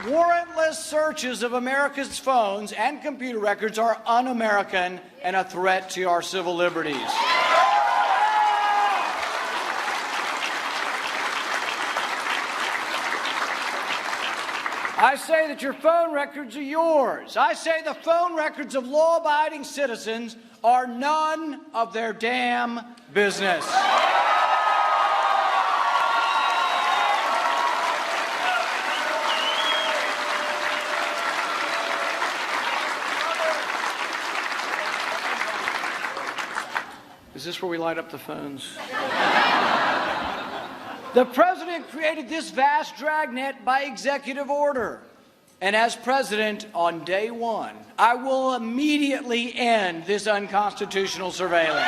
Warrantless searches of America's phones and computer records are un-American and a threat to our civil liberties. I say that your phone records are yours. I say the phone records of law-abiding citizens are none of their damn business. Is this where we light up the phones? The president created this vast dragnet by executive order. And as president, on day one, I will immediately end this unconstitutional surveillance.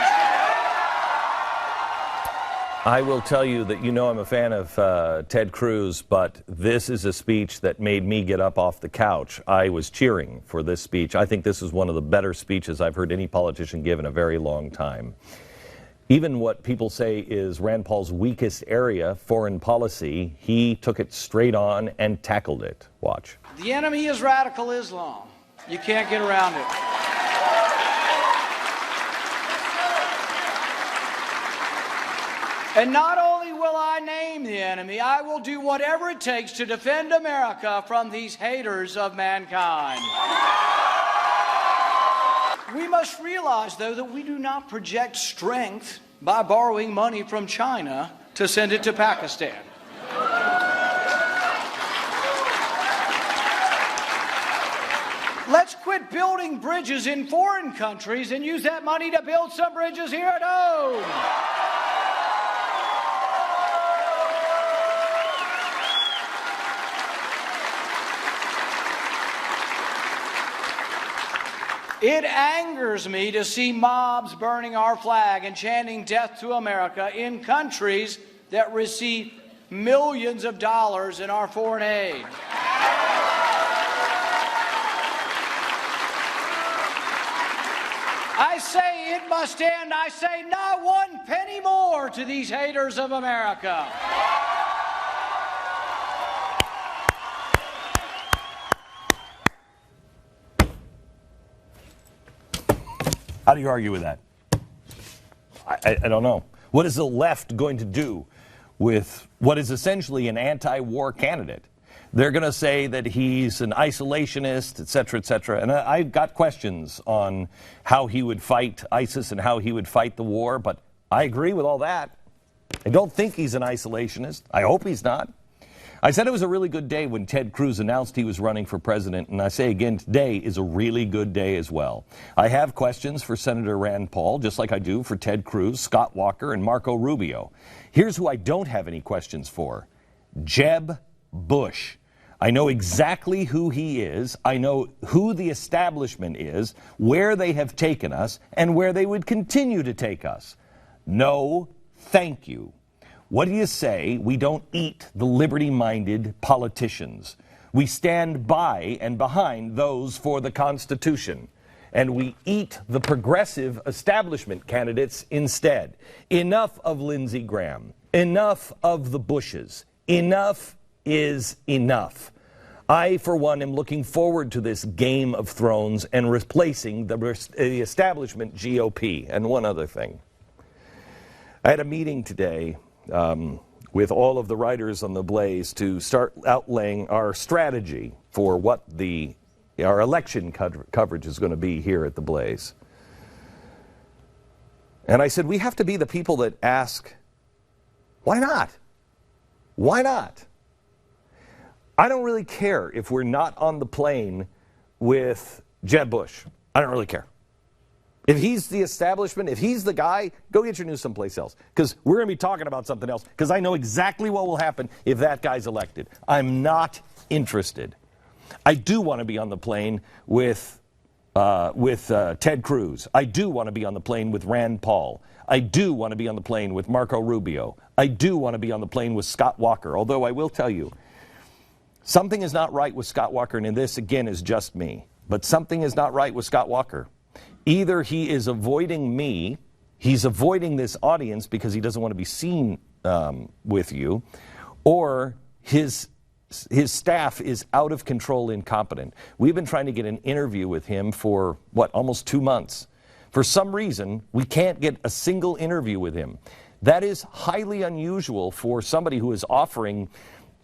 I will tell you that you know I'm a fan of Ted Cruz, but this is a speech that made me get up off the couch. I was cheering for this speech. I think this is one of the better speeches I've heard any politician give in a very long time. Even what people say is Rand Paul's weakest area, foreign policy, he took it straight on and tackled it. Watch. The enemy is radical Islam. You can't get around it. And not only will I name the enemy, I will do whatever it takes to defend America from these haters of mankind. We must realize, though, that we do not project strength by borrowing money from China to send it to Pakistan. Let's quit building bridges in foreign countries and use that money to build some bridges here at home. It angers me to see mobs burning our flag and chanting death to America in countries that receive millions of dollars in our foreign aid. I say it must end. I say not one penny more to these haters of America. How do you argue with that? I don't know. What is the left going to do with what is essentially an anti-war candidate? They're going to say that he's an isolationist, et cetera, et cetera. And I've got questions on how he would fight ISIS and how he would fight the war, but I agree with all that. I don't think he's an isolationist. I hope he's not. I said it was a really good day when Ted Cruz announced he was running for president, and I say again, today is a really good day as well. I have questions for Senator Rand Paul, just like I do for Ted Cruz, Scott Walker, and Marco Rubio. Here's who I don't have any questions for: Jeb Bush. I know exactly who he is. I know who the establishment is, where they have taken us, and where they would continue to take us. No, thank you. What do you say we don't eat the liberty-minded politicians? We stand by and behind those for the Constitution, and we eat the progressive establishment candidates instead. Enough of Lindsey Graham. Enough of the Bushes. Enough is enough. I, for one, am looking forward to this Game of Thrones and replacing the establishment GOP. And one other thing. I had a meeting today with all of the writers on TheBlaze to start outlaying our strategy for what our election coverage is going to be here at TheBlaze. And I said, we have to be the people that ask, why not? Why not? I don't really care if we're not on the plane with Jeb Bush. I don't really care. If he's the establishment, if he's the guy, go get your news someplace else. Because we're going to be talking about something else. Because I know exactly what will happen if that guy's elected. I'm not interested. I do want to be on the plane with Ted Cruz. I do want to be on the plane with Rand Paul. I do want to be on the plane with Marco Rubio. I do want to be on the plane with Scott Walker. Although I will tell you, something is not right with Scott Walker. And this, again, is just me. But something is not right with Scott Walker. Either he is avoiding me, he's avoiding this audience because he doesn't want to be seen with you, or his His staff is out of control, incompetent. We've been trying to get an interview with him for, almost 2 months. For some reason, we can't get a single interview with him. That is highly unusual for somebody who is offering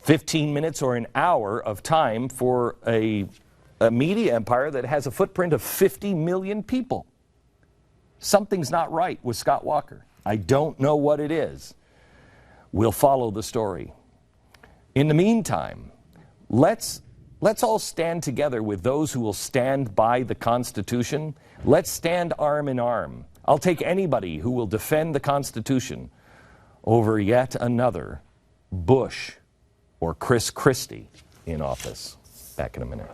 15 minutes or an hour of time for a media empire that has a footprint of 50 million people. Something's not right with Scott Walker. I don't know what it is. We'll follow the story. In the meantime, let's all stand together with those who will stand by the Constitution. Let's stand arm in arm. I'll take anybody who will defend the Constitution over yet another Bush or Chris Christie in office. Back in a minute.